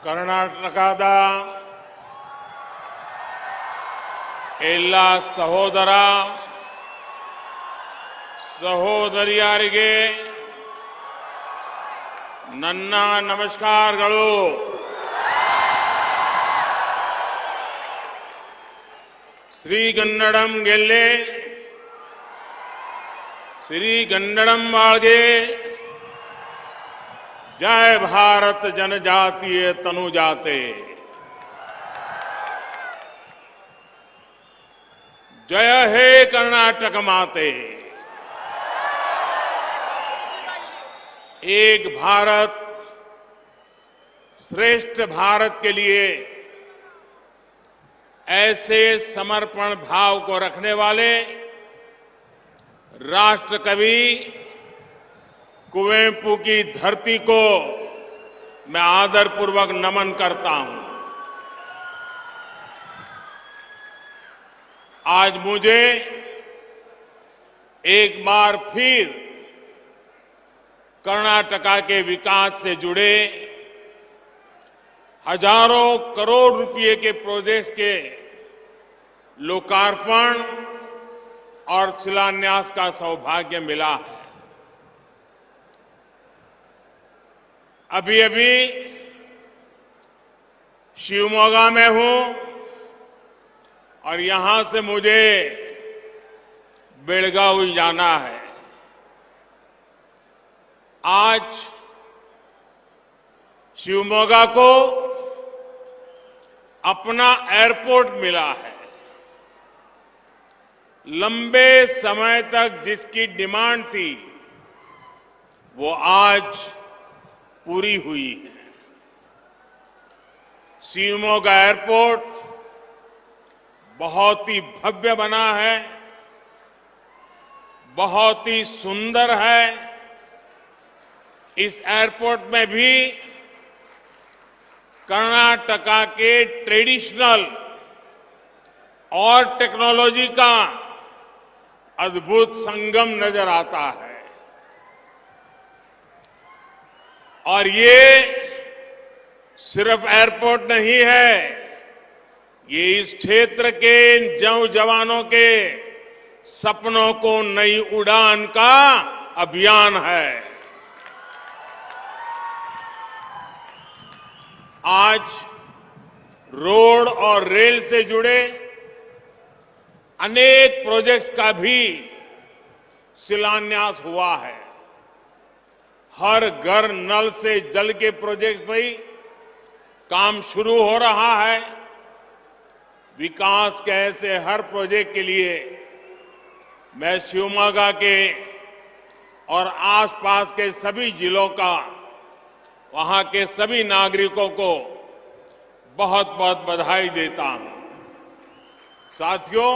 ಕರ್ನಾಟಕದ ಎಲ್ಲ ಸಹೋದರ ಸಹೋದರಿಯರಿಗೆ ನನ್ನ ನಮಸ್ಕಾರಗಳು. ಶ್ರೀಗನ್ನಡಂ ಗೆಲ್ಲೆ, ಶ್ರೀಗನ್ನಡಂ ಬಾಳ್ಗೆ. जय भारत जनजातीय तनुजाते. जय हे कर्नाटक माते. एक भारत श्रेष्ठ भारत के लिए ऐसे समर्पण भाव को रखने वाले राष्ट्र कवि कुवेंपु की धरती को मैं आदरपूर्वक नमन करता हूं. आज मुझे एक बार फिर कर्नाटका के विकास से जुड़े हजारों करोड़ रुपए के प्रोजेक्ट्स के लोकार्पण और शिलान्यास का सौभाग्य मिला है. अभी अभी शिवमोगा में हूं और यहां से मुझे बेलगावी जाना है. आज शिवमोगा को अपना एयरपोर्ट मिला है. लंबे समय तक जिसकी डिमांड थी वो आज पूरी हुई है. शिवमोगा एयरपोर्ट बहुत ही भव्य बना है, बहुत ही सुंदर है. इस एयरपोर्ट में भी कर्नाटका के ट्रेडिशनल और टेक्नोलॉजी का अद्भुत संगम नजर आता है. और ये सिर्फ एयरपोर्ट नहीं है, ये इस क्षेत्र के जवानों के सपनों को नई उड़ान का अभियान है. आज रोड और रेल से जुड़े अनेक प्रोजेक्ट्स का भी शिलान्यास हुआ है. हर घर नल से जल के प्रोजेक्ट में काम शुरू हो रहा है. विकास के ऐसे हर प्रोजेक्ट के लिए मैं शिवमोगा के और आसपास के सभी जिलों का, वहां के सभी नागरिकों को बहुत बहुत बधाई देता हूं. साथियों,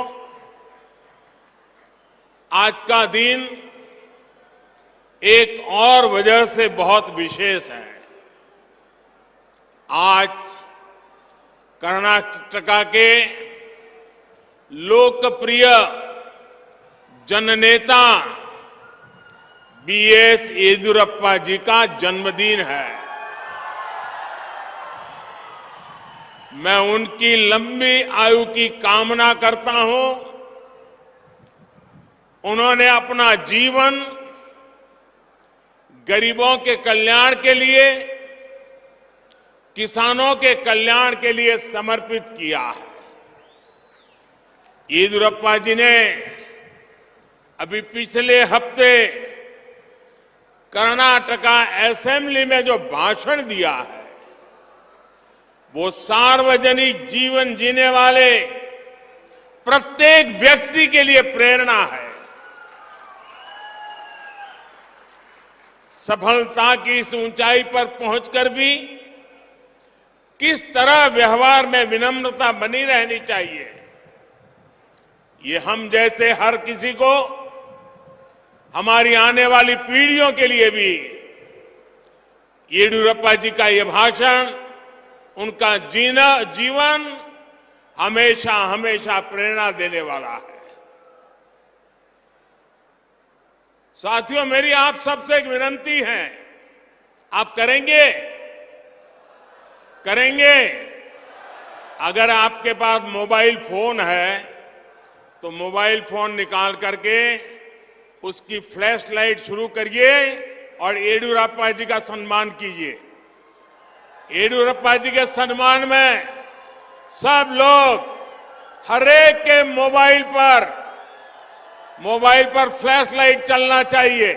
आज का दिन एक और वजह से बहुत विशेष है. आज कर्नाटका के लोकप्रिय जननेता बीएस येदियुरप्पा जी का जन्मदिन है. मैं उनकी लंबी आयु की कामना करता हूं. उन्होंने अपना जीवन गरीबों के कल्याण के लिए, किसानों के कल्याण के लिए समर्पित किया है. येदियुरप्पा जी ने अभी पिछले हफ्ते कर्नाटका असेंबली में जो भाषण दिया है वो सार्वजनिक जीवन जीने वाले प्रत्येक व्यक्ति के लिए प्रेरणा है. सफलता की इस ऊंचाई पर पहुंचकर भी किस तरह व्यवहार में विनम्रता बनी रहनी चाहिए, ये हम जैसे हर किसी को, हमारी आने वाली पीढ़ियों के लिए भी येदियुरप्पा जी का ये भाषण, उनका जीवन हमेशा हमेशा प्रेरणा देने वाला है. साथियों, मेरी आप सबसे एक विनती है, आप करेंगे? करेंगे? अगर आपके पास मोबाइल फोन है तो मोबाइल फोन निकाल करके उसकी फ्लैश लाइट शुरू करिए और येडियुरप्पा जी का सम्मान कीजिए। येडियुरप्पा जी के सम्मान में सब लोग हर एक के मोबाइल पर फ्लैश लाइट चलना चाहिए,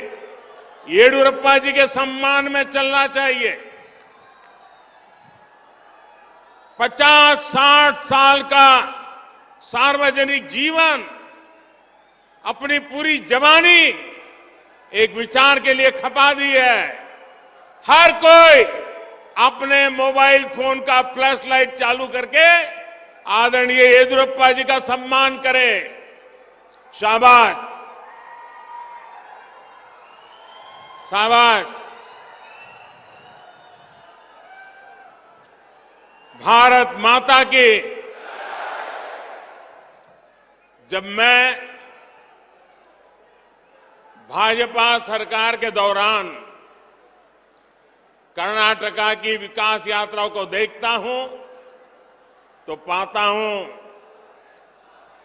येडियुरप्पा जी के सम्मान में चलना चाहिए। 50-60 साल का सार्वजनिक जीवन, अपनी पूरी जवानी एक विचार के लिए खपा दी है। हर कोई अपने मोबाइल फोन का फ्लैश लाइट चालू करके आदरणीय येदियुरप्पा जी का सम्मान करे। शाबाश, शाबाश। भारत माता की। जब मैं भाजपा सरकार के दौरान कर्नाटका की विकास यात्राओं को देखता हूं तो पाता हूं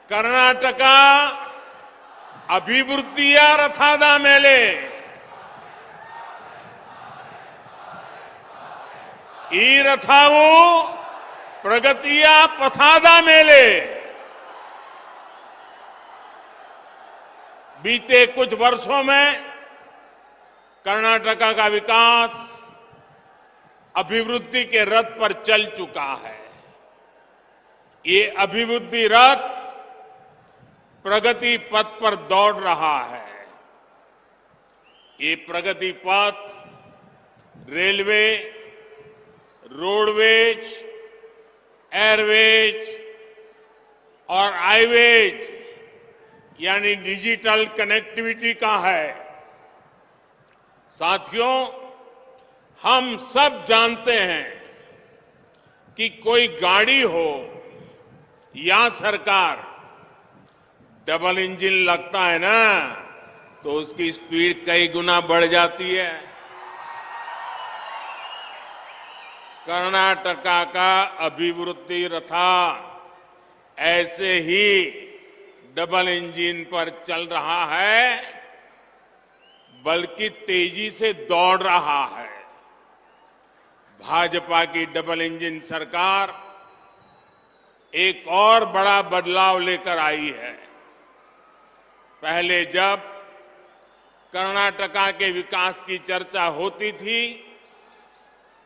कर्नाटका अभिवृद्धिಯ ರಥದ ಮೇಲೆ ಈ ರಥವು ಪ್ರಗತಿಯ ಪಥದ ಮೇಲೆ बीते कुछ वर्षों में कर्नाटका का विकास अभिवृद्धि के रथ पर चल चुका है। ये अभिवृद्धि रथ प्रगति पथ पर दौड़ रहा है। ये प्रगति पथ रेलवे, रोडवेज, एयरवेज और हाईवेज यानी डिजिटल कनेक्टिविटी का है। साथियों, हम सब जानते हैं कि कोई गाड़ी हो या सरकार, डबल इंजन लगता है ना तो उसकी स्पीड कई गुना बढ़ जाती है। कर्नाटका का अभिवृद्धि रथा ऐसे ही डबल इंजन पर चल रहा है, बल्कि तेजी से दौड़ रहा है। भाजपा की डबल इंजन सरकार एक और बड़ा बदलाव लेकर आई है। पहले जब कर्नाटका के विकास की चर्चा होती थी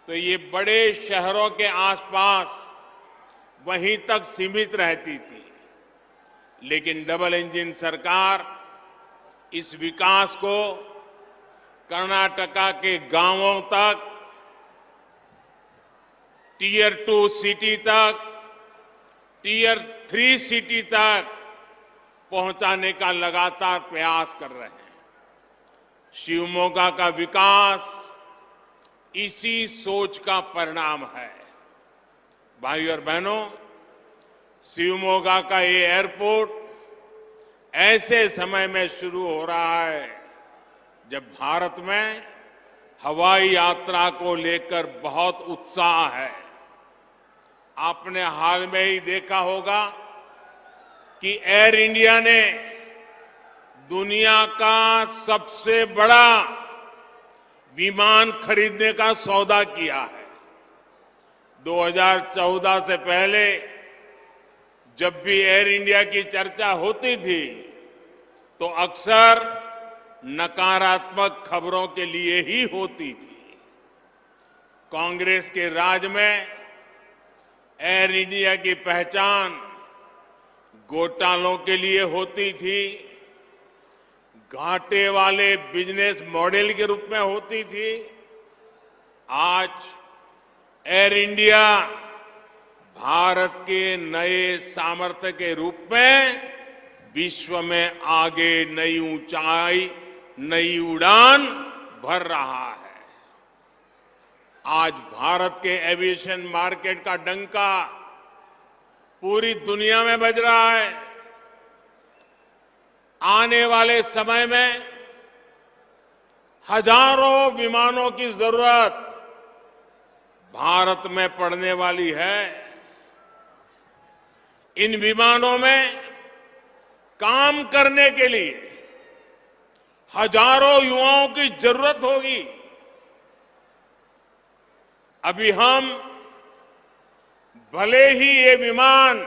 तो ये बड़े शहरों के आसपास वहीं तक सीमित रहती थी, लेकिन डबल इंजन सरकार इस विकास को कर्नाटका के गांवों तक, टीयर 2 सिटी तक, टीयर 3 सिटी तक पहुंचाने का लगातार प्रयास कर रहे हैं। शिवमोगा का विकास इसी सोच का परिणाम है। भाइयों और बहनों, शिवमोगा का ये एयरपोर्ट ऐसे समय में शुरू हो रहा है जब भारत में हवाई यात्रा को लेकर बहुत उत्साह है। आपने हाल में ही देखा होगा कि एयर इंडिया ने दुनिया का सबसे बड़ा विमान खरीदने का सौदा किया है। 2014 से पहले जब भी एयर इंडिया की चर्चा होती थी तो अक्सर नकारात्मक खबरों के लिए ही होती थी। कांग्रेस के राज में एयर इंडिया की पहचान घोटालों के लिए होती थी, घाटे वाले बिजनेस मॉडल के रूप में होती थी। आज एयर इंडिया भारत के नए सामर्थ्य के रूप में विश्व में आगे नई ऊंचाई, नई उड़ान भर रहा है। आज भारत के एविएशन मार्केट का डंका पूरी दुनिया में बज रहा है। आने वाले समय में हजारों विमानों की जरूरत भारत में पड़ने वाली है। इन विमानों में काम करने के लिए हजारों युवाओं की जरूरत होगी। अभी हम भले ही ये विमान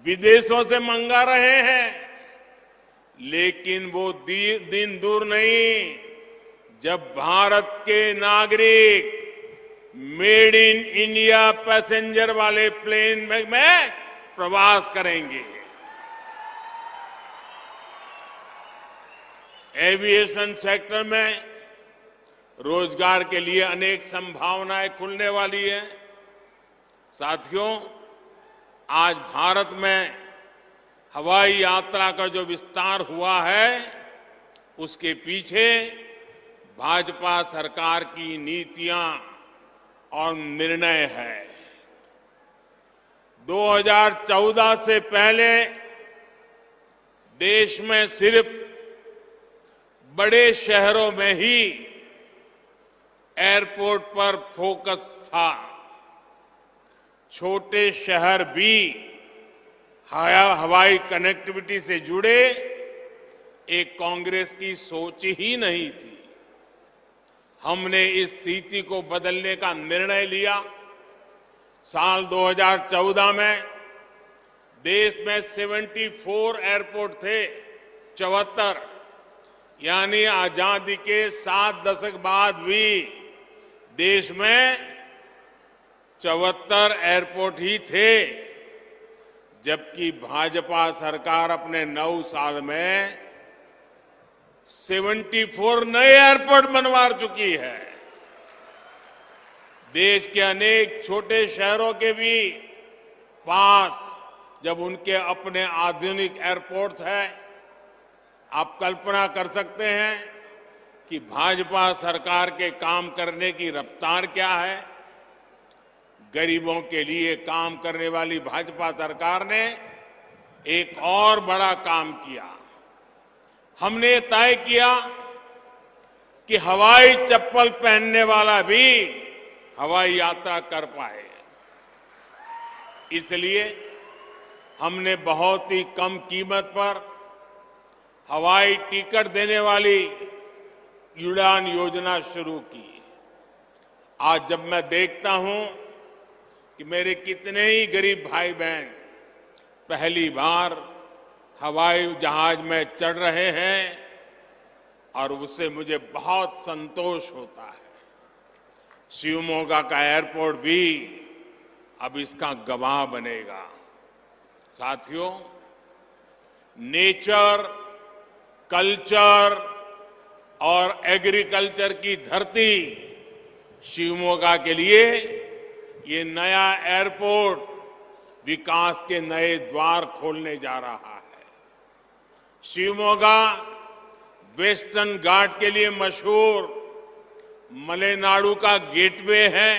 विदेशों से मंगा रहे हैं, लेकिन वो दिन दूर नहीं जब भारत के नागरिक मेड इन इंडिया पैसेंजर वाले प्लेन में प्रवास करेंगे। एविएशन सेक्टर में रोजगार के लिए अनेक संभावनाएं खुलने वाली है। साथियों, आज भारत में हवाई यात्रा का जो विस्तार हुआ है, उसके पीछे भाजपा सरकार की नीतियां और निर्णय है। 2014 से पहले देश में सिर्फ बड़े शहरों में ही एयरपोर्ट पर फोकस था। छोटे शहर भी हवाई कनेक्टिविटी से जुड़े एक कांग्रेस की सोच ही नहीं थी। हमने इस स्थिति को बदलने का निर्णय लिया। साल 2014 में देश में 74 एयरपोर्ट थे, 74, यानी आजादी के 7 दशक बाद भी देश में 74 एयरपोर्ट ही थे, जबकि भाजपा सरकार अपने 9 साल में 74 नए एयरपोर्ट बनवा चुकी है। देश के अनेक छोटे शहरों के भी पास जब उनके अपने आधुनिक एयरपोर्ट है, आप कल्पना कर सकते हैं कि भाजपा सरकार के काम करने की रफ्तार क्या है। गरीबों के लिए काम करने वाली भाजपा सरकार ने एक और बड़ा काम किया। हमने तय किया कि हवाई चप्पल पहनने वाला भी हवाई यात्रा कर पाए। इसलिए हमने बहुत ही कम कीमत पर हवाई टिकट देने वाली उड़ान योजना शुरू की। आज जब मैं देखता हूं कि मेरे कितने ही गरीब भाई बहन पहली बार हवाई जहाज में चढ़ रहे हैं, और उससे मुझे बहुत संतोष होता है। शिवमोगा का एयरपोर्ट भी अब इसका गवाह बनेगा। साथियों, नेचर, कल्चर और एग्रीकल्चर की धरती शिवमोगा के लिए ये नया एयरपोर्ट विकास के नए द्वार खोलने जा रहा है। शिवमोगा वेस्टर्न घाट के लिए मशहूर मलेनाडु का गेटवे है।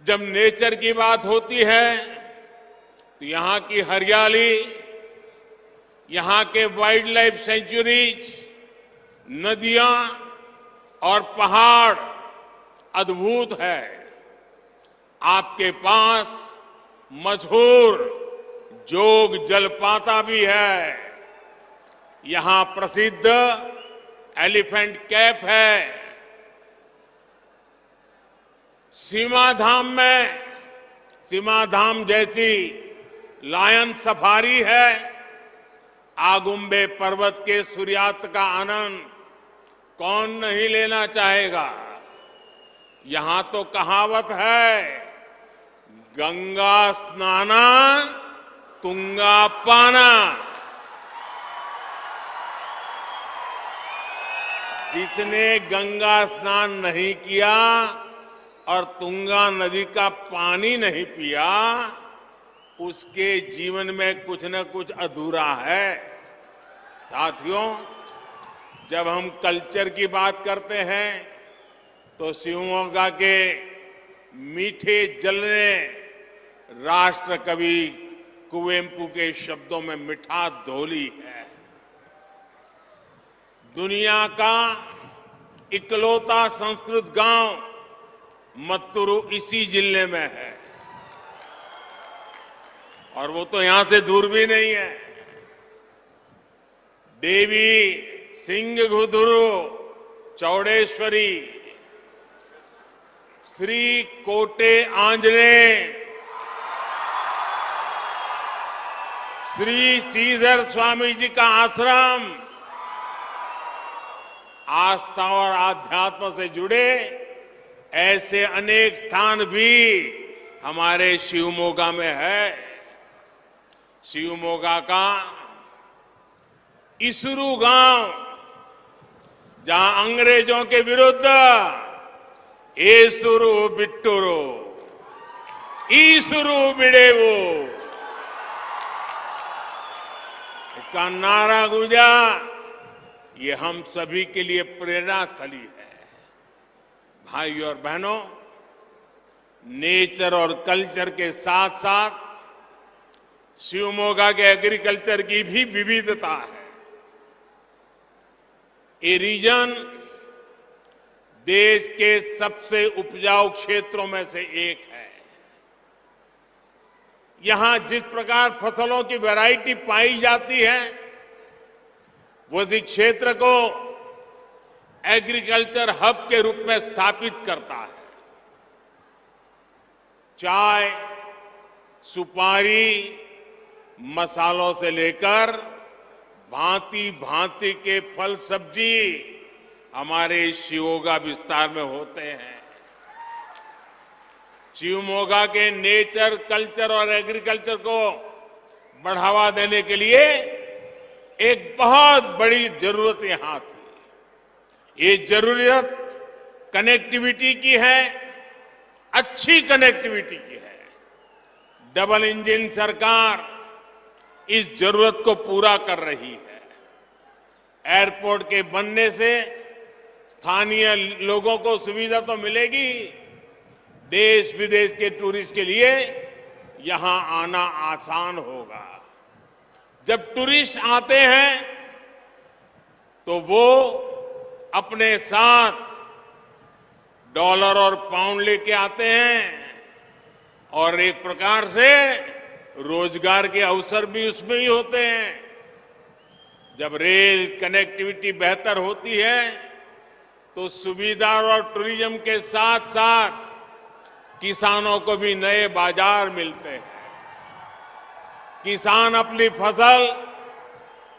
जब नेचर की बात होती है तो यहां की हरियाली, यहां के वाइल्ड लाइफ सेंचुरीज, नदियां और पहाड़ अद्भुत है। आपके पास मशहूर जोग जलपाता भी है। यहां प्रसिद्ध एलिफेंट कैप है। सीमाधाम जैसी लायन सफारी है। आगुम्बे पर्वत के सूर्यास्त का आनंद कौन नहीं लेना चाहेगा। यहां तो कहावत है, गंगा स्नाना तुंगा पाना। जिसने गंगा स्नान नहीं किया और तुंगा नदी का पानी नहीं पिया, उसके जीवन में कुछ न कुछ अधूरा है। साथियों, जब हम कल्चर की बात करते हैं तो शिवमोगा के मीठे जल ने राष्ट्र कवि कुवेंपु के शब्दों में मिठास घोली है। दुनिया का इकलौता संस्कृत गांव मत्तुरु इसी जिले में है और वो तो यहां से दूर भी नहीं है। देवी सिंहगुदुरु चौड़ेश्वरी, श्री कोटे आंजनेय, श्री श्रीधर स्वामी जी का आश्रम, आस्था और आध्यात्म से जुड़े ऐसे अनेक स्थान भी हमारे शिवमोगा में है। शिवमोगा का इसुरु गांव, जहां अंग्रेजों के विरुद्ध एसुरु बिट्टुरु ईसुरु बिडेवु इसका नारा गूंजा, ये हम सभी के लिए प्रेरणा स्थली है। भाइयों और बहनों, नेचर और कल्चर के साथ साथ शिवमोगा के एग्रीकल्चर की भी विविधता है। ये रीजन देश के सबसे उपजाऊ क्षेत्रों में से एक है। यहां जिस प्रकार फसलों की वैरायटी पाई जाती है, वो इस क्षेत्र को एग्रीकल्चर हब के रूप में स्थापित करता है। चाय, सुपारी, मसालों से लेकर भांति भांति के फल सब्जी हमारे शिवमोगा विस्तार में होते हैं। शिवमोगा के नेचर, कल्चर और एग्रीकल्चर को बढ़ावा देने के लिए एक बहुत बड़ी जरूरत यहां थी। ये जरूरत कनेक्टिविटी की है, अच्छी कनेक्टिविटी की है। डबल इंजन सरकार इस जरूरत को पूरा कर रही है। एयरपोर्ट के बनने से स्थानीय लोगों को सुविधा तो मिलेगी, देश विदेश के टूरिस्ट के लिए यहां आना आसान होगा। जब टूरिस्ट आते हैं तो वो अपने साथ डॉलर और पाउंड लेके आते हैं और एक प्रकार से रोजगार के अवसर भी उसमें ही होते हैं। जब रेल कनेक्टिविटी बेहतर होती है तो सुविधा और टूरिज्म के साथ साथ किसानों को भी नए बाजार मिलते हैं। किसान अपनी फसल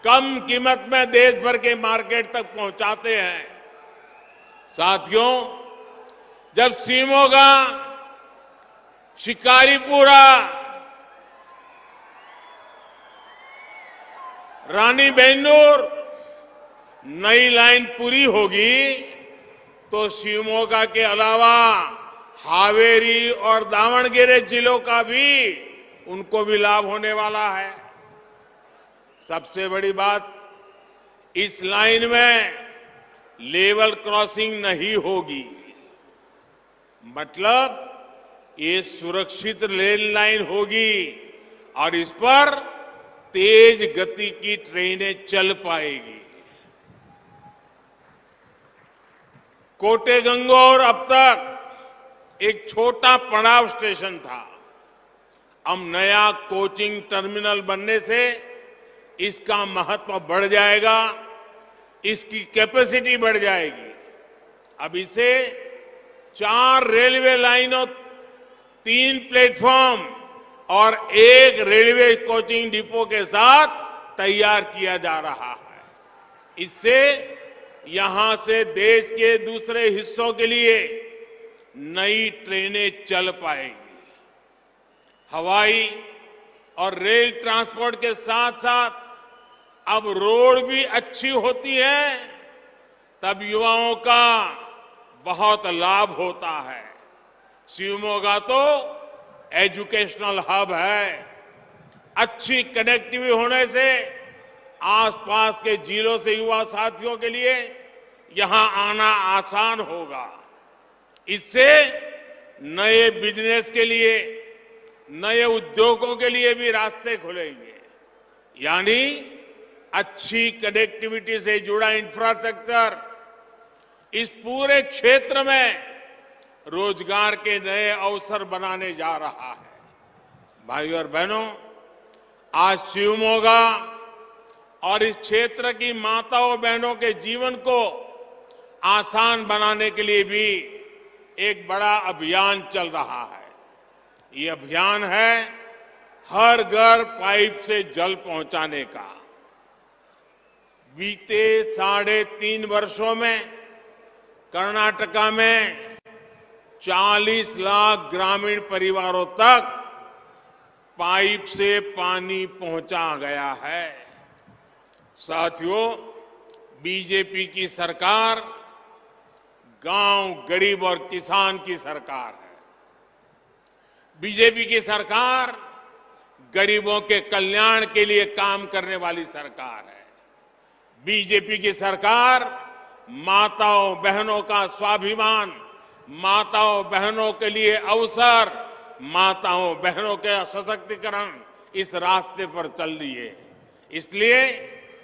कम कीमत में देश भर के मार्केट तक पहुंचाते हैं। साथियों, जब शिवमोगा, शिकारीपुरा, रानी बेंगलुर नई लाइन पूरी होगी तो शिवमोगा के अलावा हावेरी और दावणगेरे जिलों का भी उनको भी लाभ होने वाला है। सबसे बड़ी बात, इस लाइन में लेवल क्रॉसिंग नहीं होगी, मतलब ये सुरक्षित रेल लाइन होगी और इस पर तेज गति की ट्रेनें चल पाएगी। कोटे गंगोर अब तक एक छोटा पड़ाव स्टेशन था। अब नया कोचिंग टर्मिनल बनने से इसका महत्व बढ़ जाएगा, इसकी कैपेसिटी बढ़ जाएगी। अब इसे 4 रेलवे लाइनों, 3 प्लेटफॉर्म और 1 रेलवे कोचिंग डिपो के साथ तैयार किया जा रहा है। इससे यहां से देश के दूसरे हिस्सों के लिए नई ट्रेनें चल पाएगी। हवाई और रेल ट्रांसपोर्ट के साथ साथ अब रोड भी अच्छी होती है, तब युवाओं का बहुत लाभ होता है। शिवमोगा तो एजुकेशनल हब है। अच्छी कनेक्टिविटी होने से आसपास के जिलों से युवा साथियों के लिए यहां आना आसान होगा। इससे नए बिजनेस के लिए, नए उद्योगों के लिए भी रास्ते खुलेंगे। यानी अच्छी कनेक्टिविटी से जुड़ा इंफ्रास्ट्रक्चर इस पूरे क्षेत्र में रोजगार के नए अवसर बनाने जा रहा है। भाइयों और बहनों, आज शिवमोगा और इस क्षेत्र की माताओं बहनों के जीवन को आसान बनाने के लिए भी एक बड़ा अभियान चल रहा है। ये अभियान है हर घर पाइप से जल पहुंचाने का। बीते 3.5 वर्षों में कर्नाटका में 40 लाख ग्रामीण परिवारों तक पाइप से पानी पहुंचा गया है। साथियों, बीजेपी की सरकार गांव, गरीब और किसान की सरकार है। बीजेपी की सरकार गरीबों के कल्याण के लिए काम करने वाली सरकार है। बीजेपी की सरकार माताओं बहनों का स्वाभिमान, माताओं बहनों के लिए अवसर, माताओं बहनों के सशक्तिकरण, इस रास्ते पर चल रही है। इसलिए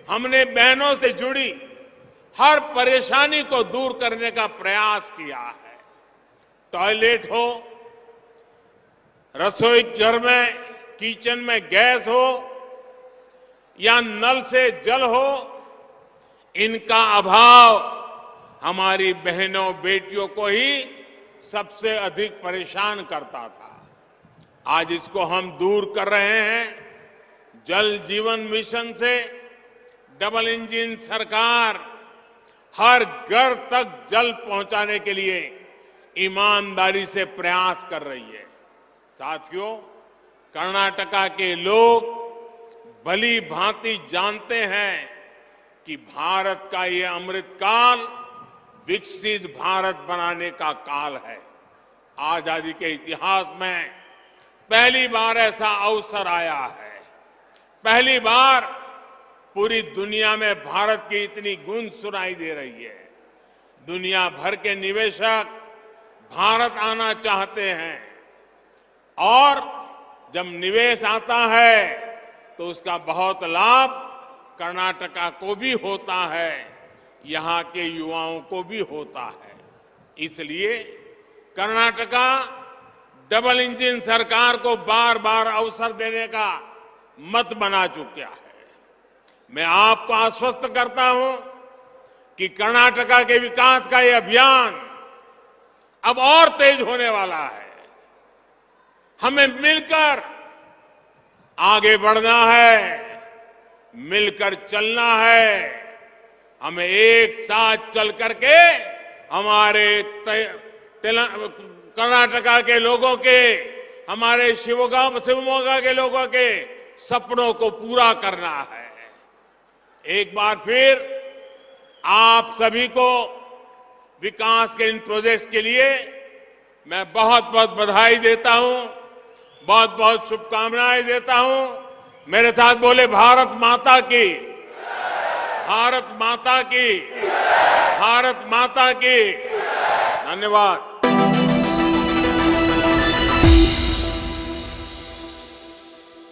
हमने बहनों से जुड़ी हर परेशानी को दूर करने का प्रयास किया है। टॉयलेट हो, रसोई घर में, किचन में गैस हो या नल से जल हो, इनका अभाव हमारी बहनों बेटियों को ही सबसे अधिक परेशान करता था। आज इसको हम दूर कर रहे हैं। जल जीवन मिशन से डबल इंजन सरकार हर घर तक जल पहुंचाने के लिए ईमानदारी से प्रयास कर रही है। साथियों, कर्नाटका के लोग भली भांति जानते हैं कि भारत का ये अमृत काल विकसित भारत बनाने का काल है। आजादी के इतिहास में पहली बार ऐसा अवसर आया है। पहली बार पूरी दुनिया में भारत की इतनी गूंज सुनाई दे रही है। दुनिया भर के निवेशक भारत आना चाहते हैं और जब निवेश आता है तो उसका बहुत लाभ कर्नाटका को भी होता है, यहां के युवाओं को भी होता है। इसलिए कर्नाटका डबल इंजन सरकार को बार बार अवसर देने का मत बना चुका है। मैं आपको आश्वस्त करता हूं कि कर्नाटका के विकास का यह अभियान अब और तेज होने वाला है। हमें मिलकर आगे बढ़ना है, मिलकर चलना है। हमें एक साथ चल करके हमारे कर्नाटका के लोगों के, हमारे शिवमोगा के लोगों के सपनों को पूरा करना है। एक बार फिर आप सभी को विकास के इन प्रोजेक्ट्स के लिए मैं बहुत बहुत बधाई देता हूं, बहुत बहुत शुभकामनाएं देता हूं। मेरे साथ बोले भारत माता की, भारत माता की, भारत माता की। धन्यवाद।